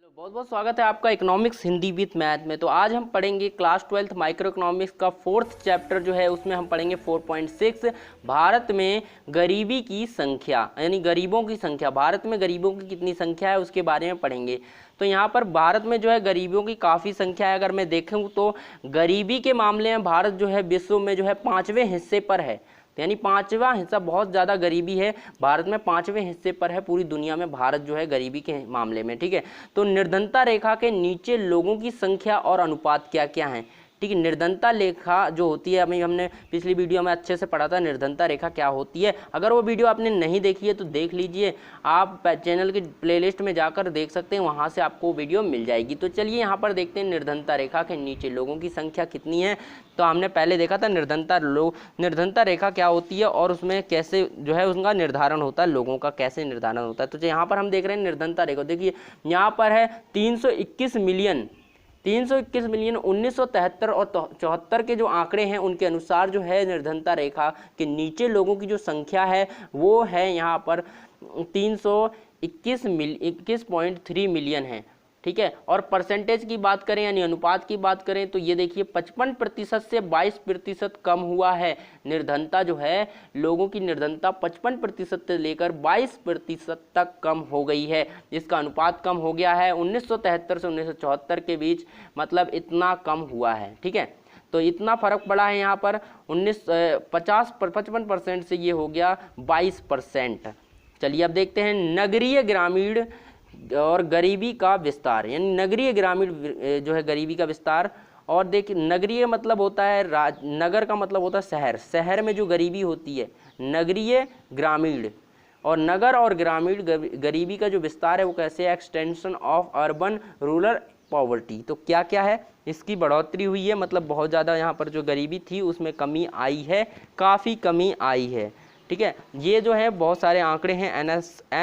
बहुत बहुत स्वागत है आपका इकोनॉमिक्स हिंदी विद मैथ में। तो आज हम पढ़ेंगे क्लास 12th माइक्रो इकोनॉमिक्स का 4th चैप्टर जो है उसमें हम पढ़ेंगे 4.6 भारत में गरीबी की संख्या, यानी गरीबों की संख्या। भारत में गरीबों की कितनी संख्या है उसके बारे में पढ़ेंगे। तो यहाँ पर भारत में जो है गरीबों की काफ़ी संख्या है। अगर मैं देखूँ तो गरीबी के मामले में भारत जो है विश्व में जो है 5वें हिस्से पर है, यानी 5वां हिस्सा, बहुत ज़्यादा गरीबी है भारत में, 5वें हिस्से पर है पूरी दुनिया में भारत जो है गरीबी के मामले में। ठीक है, तो निर्धनता रेखा के नीचे लोगों की संख्या और अनुपात क्या क्या हैं। ठीक है, निर्धनता रेखा जो होती है, अभी हमने पिछली वीडियो में अच्छे से पढ़ा था निर्धनता रेखा क्या होती है। अगर वो वीडियो आपने नहीं देखी है तो देख लीजिए, आप चैनल की प्लेलिस्ट में जाकर देख सकते हैं, वहाँ से आपको वीडियो मिल जाएगी। तो चलिए यहाँ पर देखते हैं निर्धनता रेखा के नीचे लोगों की संख्या कितनी है। तो हमने पहले देखा था निर्धनता रेखा क्या होती है और उसमें कैसे जो है उनका निर्धारण होता है, लोगों का कैसे निर्धारण होता है। तो यहाँ पर हम देख रहे हैं निर्धनता रेखा, देखिए यहाँ पर है 321 मिलियन 1973 और 74 के जो आंकड़े हैं उनके अनुसार जो है निर्धनता रेखा के नीचे लोगों की जो संख्या है वो है यहाँ पर 321.3 मिलियन है। ठीक है, और परसेंटेज की बात करें यानी अनुपात की बात करें तो ये देखिए 55% से 22% कम हुआ है। निर्धनता जो है, लोगों की निर्धनता 55% से लेकर 22% तक कम हो गई है। इसका अनुपात कम हो गया है 1973 से 1974 के बीच, मतलब इतना कम हुआ है। ठीक है, तो इतना फर्क पड़ा है यहाँ पर 55% से ये हो गया 22%। चलिए अब देखते हैं नगरीय ग्रामीण और गरीबी का विस्तार, यानी नगरीय ग्रामीण जो है गरीबी का विस्तार। और देखिए नगरीय मतलब होता है नगर का मतलब होता है शहर, शहर में जो गरीबी होती है, नगरीय ग्रामीण। और नगर और ग्रामीण गरीबी का जो विस्तार है वो कैसे है, extension of urban rural poverty. तो क्या क्या है, इसकी बढ़ोतरी हुई है, मतलब बहुत ज़्यादा यहाँ पर जो गरीबी थी उसमें कमी आई है, काफ़ी कमी आई है। ठीक है, ये जो है बहुत सारे आंकड़े हैं।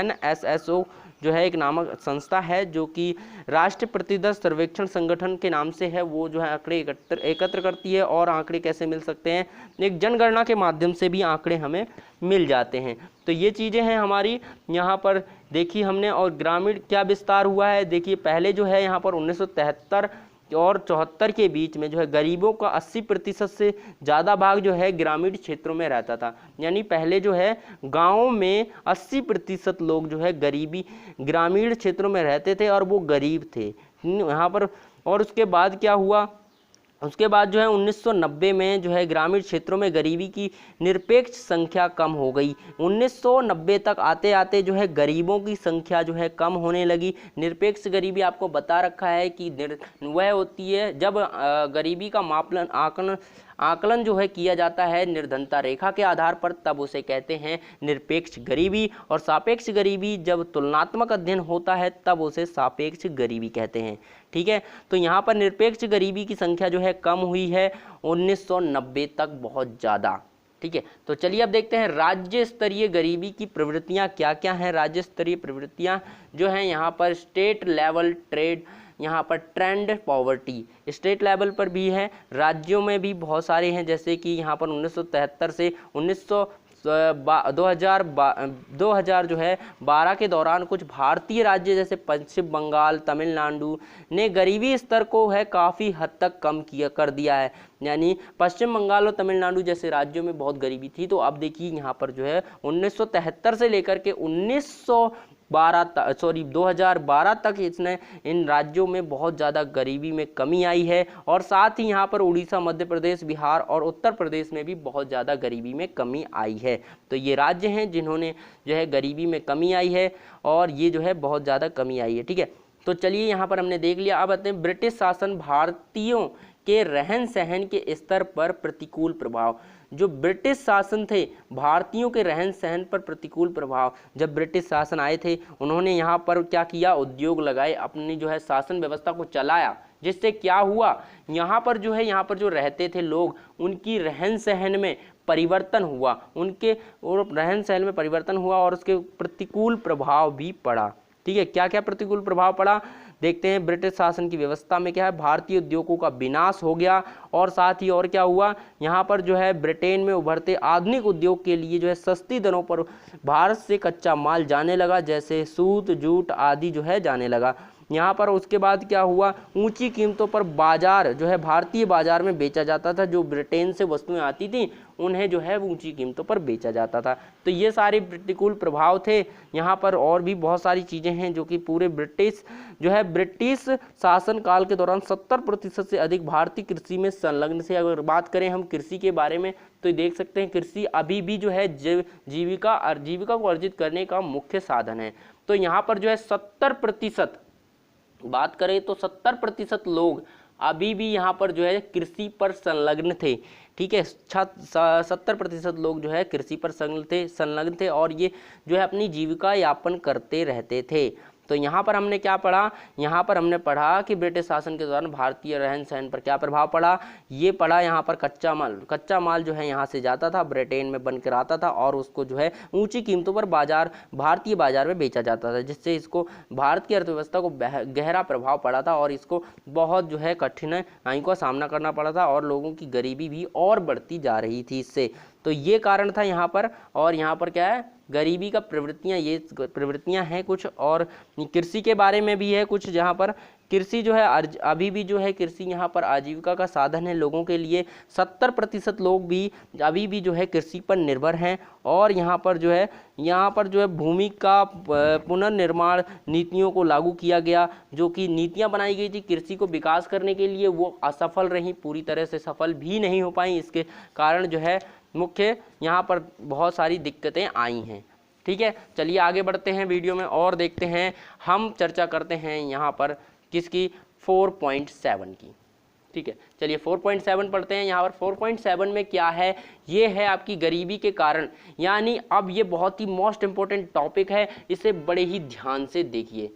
NSSO जो है एक नामक संस्था है जो कि राष्ट्रीय प्रतिदर सर्वेक्षण संगठन के नाम से है, वो जो है आंकड़े एकत्र करती है। और आंकड़े कैसे मिल सकते हैं, एक जनगणना के माध्यम से भी आंकड़े हमें मिल जाते हैं। तो ये चीज़ें हैं हमारी यहाँ पर देखी हमने। और ग्रामीण क्या विस्तार हुआ है, देखिए पहले जो है यहाँ पर 1973 और 74 के बीच में जो है गरीबों का 80% से ज़्यादा भाग जो है ग्रामीण क्षेत्रों में रहता था। यानी पहले जो है गाँव में 80% लोग जो है ग्रामीण क्षेत्रों में रहते थे और वो गरीब थे यहाँ पर। और उसके बाद क्या हुआ, उसके बाद जो है 1990 में जो है ग्रामीण क्षेत्रों में गरीबी की निरपेक्ष संख्या कम हो गई। 1990 तक आते आते जो है गरीबों की संख्या जो है कम होने लगी। निरपेक्ष गरीबी आपको बता रखा है कि वह होती है जब गरीबी का आकलन जो है किया जाता है निर्धनता रेखा के आधार पर, तब उसे कहते हैं निरपेक्ष गरीबी। और सापेक्ष गरीबी जब तुलनात्मक अध्ययन होता है तब उसे सापेक्ष गरीबी कहते हैं। ठीक है, तो यहाँ पर निरपेक्ष गरीबी की संख्या जो है कम हुई है 1990 तक बहुत ज़्यादा। ठीक है, तो चलिए अब देखते हैं राज्य स्तरीय गरीबी की प्रवृत्तियाँ क्या क्या हैं। राज्य स्तरीय प्रवृत्तियाँ जो हैं यहाँ पर स्टेट लेवल यहाँ पर ट्रेंड पॉवर्टी स्टेट लेवल पर भी है, राज्यों में भी बहुत सारे हैं। जैसे कि यहाँ पर 1973 से 2000 जो है 12 के दौरान कुछ भारतीय राज्य जैसे पश्चिम बंगाल, तमिलनाडु ने गरीबी स्तर को है काफ़ी हद तक कम कर दिया है। यानी पश्चिम बंगाल और तमिलनाडु जैसे राज्यों में बहुत गरीबी थी। तो अब देखिए यहाँ पर जो है 1973 से लेकर के 2012 तक इन राज्यों में बहुत ज़्यादा गरीबी में कमी आई है। और साथ ही यहाँ पर उड़ीसा, मध्य प्रदेश, बिहार और उत्तर प्रदेश में भी बहुत ज़्यादा गरीबी में कमी आई है। तो ये राज्य हैं जिन्होंने जो है गरीबी में कमी आई है और ये जो है बहुत ज़्यादा कमी आई है। ठीक है, तो चलिए यहाँ पर हमने देख लिया। अब आते हैं ब्रिटिश शासन भारतीयों के रहन सहन के स्तर पर प्रतिकूल प्रभाव। जो ब्रिटिश शासन थे, भारतीयों के रहन सहन पर प्रतिकूल प्रभाव। जब ब्रिटिश शासन आए थे उन्होंने यहाँ पर क्या किया, उद्योग लगाए, अपनी जो है शासन व्यवस्था को चलाया, जिससे क्या हुआ, यहाँ पर जो रहते थे लोग, उनकी रहन सहन में परिवर्तन हुआ, और उसके प्रतिकूल प्रभाव भी पड़ा। ठीक है, क्या क्या प्रतिकूल प्रभाव पड़ा, देखते हैं ब्रिटिश शासन की व्यवस्था में क्या है, भारतीय उद्योगों का विनाश हो गया। और साथ ही और क्या हुआ, यहाँ पर जो है ब्रिटेन में उभरते आधुनिक उद्योग के लिए जो है सस्ती दरों पर भारत से कच्चा माल जाने लगा, जैसे सूत, जूट आदि जो है जाने लगा यहाँ पर। उसके बाद क्या हुआ, ऊंची कीमतों पर बाजार जो है भारतीय बाजार में बेचा जाता था। जो ब्रिटेन से वस्तुएं आती थी उन्हें जो है ऊंची कीमतों पर बेचा जाता था। तो ये सारे प्रतिकूल प्रभाव थे यहाँ पर। और भी बहुत सारी चीज़ें हैं जो कि पूरे ब्रिटिश शासन काल के दौरान 70% से अधिक भारतीय कृषि में संलग्न थे। अगर बात करें हम कृषि के बारे में तो देख सकते हैं कृषि अभी भी जो है जीविका को अर्जित करने का मुख्य साधन है। तो यहाँ पर जो है 70% बात करें तो 70% लोग अभी भी यहाँ पर जो है कृषि पर संलग्न थे। ठीक है, 70% लोग जो है कृषि पर संलग्न थे और ये जो है अपनी जीविका यापन करते रहते थे। तो यहाँ पर हमने क्या पढ़ा, यहाँ पर हमने पढ़ा कि ब्रिटिश शासन के दौरान भारतीय रहन सहन पर क्या प्रभाव पड़ा। ये पढ़ा यहाँ पर कच्चा माल जो है यहाँ से जाता था, ब्रिटेन में बनकर आता था और उसको जो है ऊंची कीमतों पर भारतीय बाजार में बेचा जाता था, जिससे इसको भारत की अर्थव्यवस्था को गहरा प्रभाव पड़ा था और इसको बहुत जो है कठिनाई का सामना करना पड़ा था और लोगों की गरीबी भी और बढ़ती जा रही थी इससे। तो ये कारण था यहाँ पर। और यहाँ पर क्या है, गरीबी का प्रवृत्तियाँ हैं कुछ, और कृषि के बारे में भी है कुछ, जहाँ पर कृषि जो है अभी भी जो है कृषि यहाँ पर आजीविका का साधन है लोगों के लिए। 70% लोग भी अभी भी जो है कृषि पर निर्भर हैं। और यहाँ पर जो है भूमि का पुनर्निर्माण नीतियों को लागू किया गया, जो कि नीतियाँ बनाई गई थी कृषि को विकास करने के लिए, वो असफल रहीं, पूरी तरह से सफल भी नहीं हो पाई। इसके कारण जो है मुख्य यहाँ पर बहुत सारी दिक्कतें आई हैं। ठीक है, चलिए आगे बढ़ते हैं वीडियो में और देखते हैं, हम चर्चा करते हैं यहाँ पर किसकी, 4.7 की। ठीक है, चलिए 4.7 पढ़ते हैं। यहाँ पर 4.7 में क्या है, ये है आपकी गरीबी के कारण। यानी अब ये बहुत ही मोस्ट इम्पोर्टेंट टॉपिक है, इसे बड़े ही ध्यान से देखिए।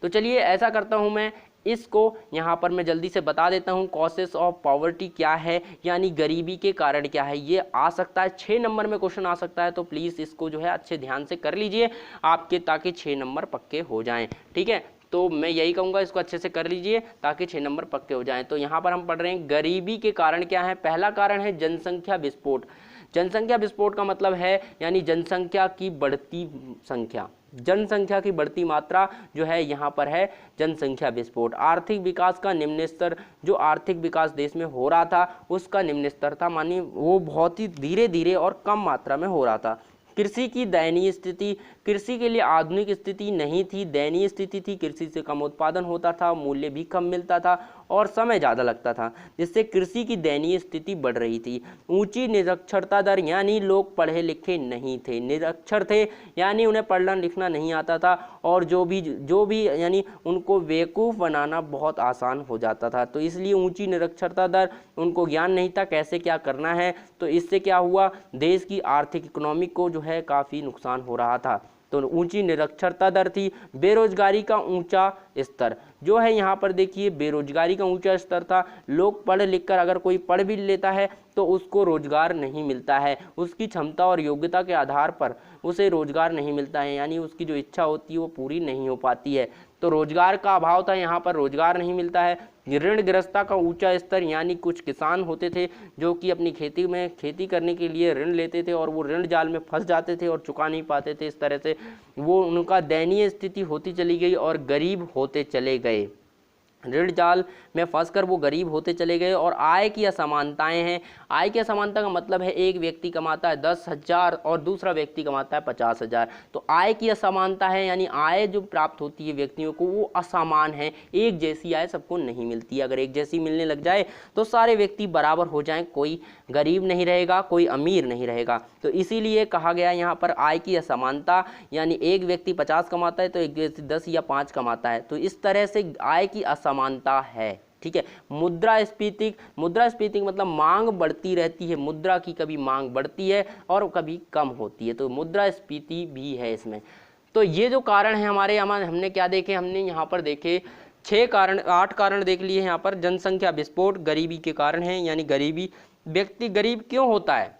तो चलिए ऐसा करता हूँ, मैं इसको यहाँ पर मैं जल्दी से बता देता हूँ। कॉसेस ऑफ पॉवर्टी क्या है, यानी गरीबी के कारण क्या है, ये आ सकता है 6 नंबर में क्वेश्चन आ सकता है। तो प्लीज़ इसको जो है अच्छे ध्यान से कर लीजिए आपके, ताकि 6 नंबर पक्के हो जाएं। ठीक है, तो मैं यही कहूँगा, इसको अच्छे से कर लीजिए ताकि 6 नंबर पक्के हो जाएं। तो यहाँ पर हम पढ़ रहे हैं गरीबी के कारण क्या है। पहला कारण है जनसंख्या विस्फोट। जनसंख्या विस्फोट का मतलब है यानी जनसंख्या की बढ़ती संख्या, जनसंख्या की बढ़ती मात्रा जो है यहाँ पर है जनसंख्या विस्फोट। आर्थिक विकास का निम्न स्तर, जो आर्थिक विकास देश में हो रहा था उसका निम्न स्तर था, मानिए वो बहुत ही धीरे धीरे और कम मात्रा में हो रहा था। कृषि की दयनीय स्थिति, कृषि के लिए आधुनिक स्थिति नहीं थी, दयनीय स्थिति थी। कृषि से कम उत्पादन होता था, मूल्य भी कम मिलता था और समय ज़्यादा लगता था, जिससे कृषि की दयनीय स्थिति बढ़ रही थी। ऊंची निरक्षरता दर, यानी लोग पढ़े लिखे नहीं थे, निरक्षर थे, यानी उन्हें पढ़ना लिखना नहीं आता था और जो भी यानी उनको बेवकूफ़ बनाना बहुत आसान हो जाता था। तो इसलिए ऊंची निरक्षरता दर, उनको ज्ञान नहीं था कैसे क्या करना है। तो इससे क्या हुआ, देश की आर्थिक इकोनॉमी को जो है काफ़ी नुकसान हो रहा था। तो ऊंची निरक्षरता दर थी। बेरोजगारी का ऊंचा स्तर जो है, यहाँ पर देखिए बेरोजगारी का ऊंचा स्तर था। लोग पढ़ लिख कर, अगर कोई पढ़ भी लेता है तो उसको रोजगार नहीं मिलता है, उसकी क्षमता और योग्यता के आधार पर उसे रोजगार नहीं मिलता है, यानी उसकी जो इच्छा होती है वो पूरी नहीं हो पाती है। तो रोजगार का अभाव था, यहाँ पर रोजगार नहीं मिलता है। ऋणग्रस्तता का ऊंचा स्तर, यानी कुछ किसान होते थे जो कि अपनी खेती करने के लिए ऋण लेते थे और वो ऋण जाल में फंस जाते थे और चुका नहीं पाते थे। इस तरह से वो उनका दयनीय स्थिति होती चली गई और गरीब होते चले गए। ऋण जाल में फंसकर वो गरीब होते चले गए। और आय की असमानताएं हैं। आय की असमानता का मतलब है एक व्यक्ति कमाता है 10,000 और दूसरा व्यक्ति कमाता है 50,000। तो आय की असमानता है, यानी आय जो प्राप्त होती है व्यक्तियों को वो असमान है, एक जैसी आय सबको नहीं मिलती है। अगर एक जैसी मिलने लग जाए तो सारे व्यक्ति बराबर हो जाएं, कोई गरीब नहीं रहेगा, कोई अमीर नहीं रहेगा। तो इसीलिए कहा गया यहाँ पर आय की असमानता, यानी एक व्यक्ति 50 कमाता है तो एक व्यक्ति 10 या 5 कमाता है। तो इस तरह से आय की असमानता है। ठीक है, मुद्रास्फीति मतलब मांग बढ़ती रहती है, मुद्रा की कभी मांग बढ़ती है और कभी कम होती है, तो मुद्रास्फीति भी है इसमें। तो ये जो कारण है हमारे हमने क्या देखे, हमने यहाँ पर देखे 8 कारण देख लिए यहाँ पर। जनसंख्या विस्फोट गरीबी के कारण है, यानी गरीबी, व्यक्ति गरीब क्यों होता है,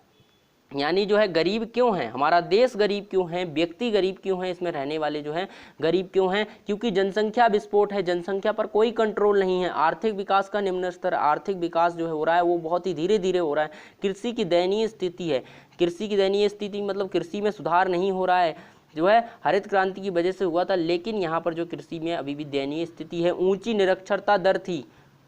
यानी जो है गरीब क्यों है, हमारा देश गरीब क्यों है, व्यक्ति गरीब क्यों है, इसमें रहने वाले जो हैं गरीब क्यों हैं, क्योंकि जनसंख्या विस्फोट है, जनसंख्या पर कोई कंट्रोल नहीं है, आर्थिक विकास का निम्न स्तर, आर्थिक विकास जो है हो रहा है वो बहुत ही धीरे धीरे हो रहा है, कृषि की दयनीय स्थिति है, कृषि की दयनीय स्थिति मतलब कृषि में सुधार नहीं हो रहा है, जो है हरित क्रांति की वजह से हुआ था, लेकिन यहाँ पर जो कृषि में अभी भी दयनीय स्थिति है, ऊंची निरक्षरता दर थी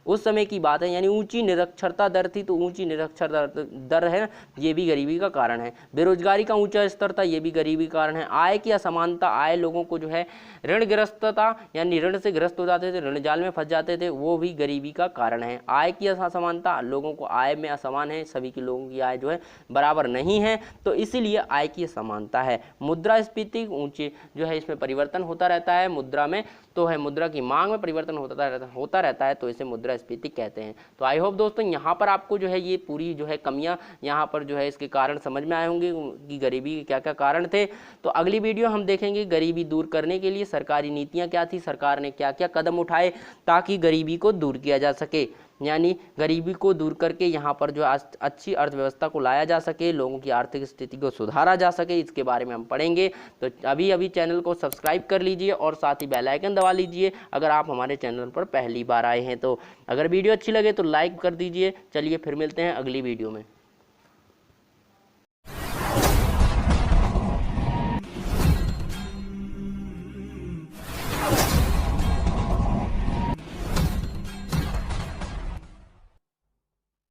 उस समय की बात है, यानी ऊंची निरक्षरता दर थी, तो ऊंची निरक्षरता दर है, ये भी गरीबी का कारण है, बेरोजगारी का ऊंचा स्तर था, ये भी गरीबी का कारण है, आय की असमानता, आय लोगों को जो है ऋणग्रस्तता यानी ऋण से ग्रस्त हो जाते थे, ऋण जाल में फंस जाते थे, वो भी गरीबी का कारण है, आय की असमानता, लोगों को आय में असमान है, सभी के लोगों की आय जो है बराबर नहीं है, तो इसीलिए आय की असमानता है, मुद्रास्फीति ऊंचे जो है इसमें परिवर्तन होता रहता है, मुद्रा में तो है मुद्रा की मांग में परिवर्तन होता रहता है, तो इसे मुद्रास्फीति कहते हैं। तो आई होप दोस्तों यहाँ पर आपको जो है ये पूरी जो है कमियां यहाँ पर जो है इसके कारण समझ में आए होंगे कि गरीबी के क्या क्या कारण थे। तो अगली वीडियो हम देखेंगे गरीबी दूर करने के लिए सरकारी नीतियाँ क्या थी, सरकार ने क्या क्या कदम उठाए ताकि गरीबी को दूर किया जा सके, यानी गरीबी को दूर करके यहाँ पर जो अच्छी अर्थव्यवस्था को लाया जा सके, लोगों की आर्थिक स्थिति को सुधारा जा सके, इसके बारे में हम पढ़ेंगे। तो अभी चैनल को सब्सक्राइब कर लीजिए और साथ ही बेल आइकन दबा लीजिए अगर आप हमारे चैनल पर पहली बार आए हैं तो। अगर वीडियो अच्छी लगे तो लाइक कर दीजिए। चलिए फिर मिलते हैं अगली वीडियो में।